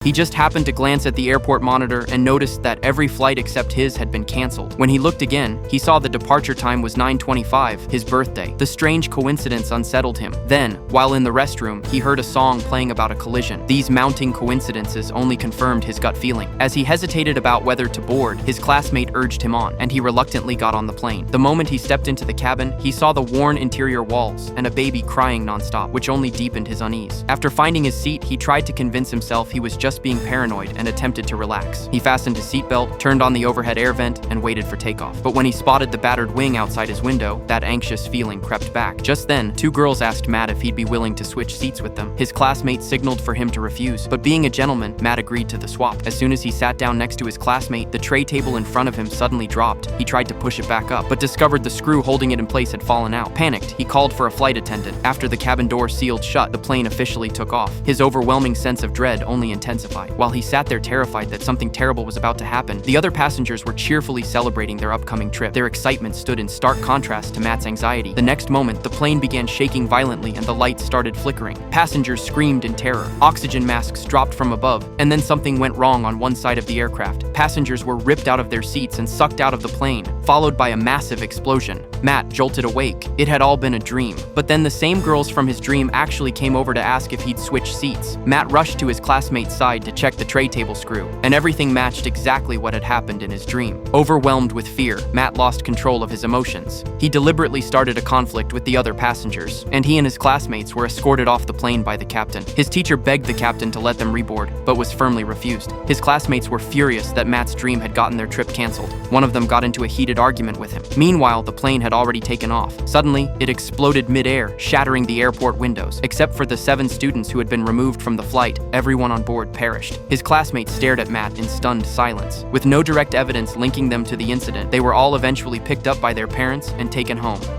He just happened to glance at the airport monitor and noticed that every flight except his had been canceled. When he looked again, he saw the departure time was 9:25, his birthday. The strange coincidence unsettled him. Then, while in the restroom, he heard a song playing about a collision. These mounting coincidences only confirmed his gut feeling. As he hesitated about whether to board, his classmate urged him on, and he reluctantly got on the plane. The moment he stepped into the cabin, he saw the worn interior walls and a baby crying nonstop, which only deepened his unease. After finding his seat, he tried to convince himself he was just being paranoid and attempted to relax. He fastened his seatbelt, turned on the overhead air vent, and waited for takeoff. But when he spotted the battered wing outside his window, that anxious feeling crept back. Just then, two girls asked Matt if he'd be willing to switch seats with them. His classmate signaled for him to refuse, but being a gentleman, Matt agreed to the swap. As soon as he sat down next to his classmate, the tray table in front of him suddenly dropped. He tried to push it back up, but discovered the screw holding it in place had fallen out. Panicked, he called for a flight attendant. After the cabin door sealed shut, the plane officially took off. His overwhelming sense of dread only intensified. While he sat there terrified that something terrible was about to happen, the other passengers were cheerfully celebrating their upcoming trip. Their excitement stood in stark contrast to Matt's anxiety. The next moment, the plane began shaking violently and the lights started flickering. Passengers screamed in terror. Oxygen masks dropped from above, and then something went wrong on one side of the aircraft. Passengers were ripped out of their seats and sucked out of the plane, followed by a massive explosion. Matt jolted awake. It had all been a dream. But then the same girls from his dream actually came over to ask if he'd switch seats. Matt rushed to his classmate's side to check the tray table screw, and everything matched exactly what had happened in his dream. Overwhelmed with fear, Matt lost control of his emotions. He deliberately started a conflict with the other passengers, and he and his classmates were escorted off the plane by the captain. His teacher begged the captain to let them reboard, but was firmly refused. His classmates were furious that Matt's dream had gotten their trip canceled. One of them got into a heated argument with him. Meanwhile, the plane had already taken off. Suddenly, it exploded mid-air, shattering the airport windows. Except for the 7 students who had been removed from the flight, everyone on board perished. His classmates stared at Matt in stunned silence. With no direct evidence linking them to the incident, they were all eventually picked up by their parents and taken home.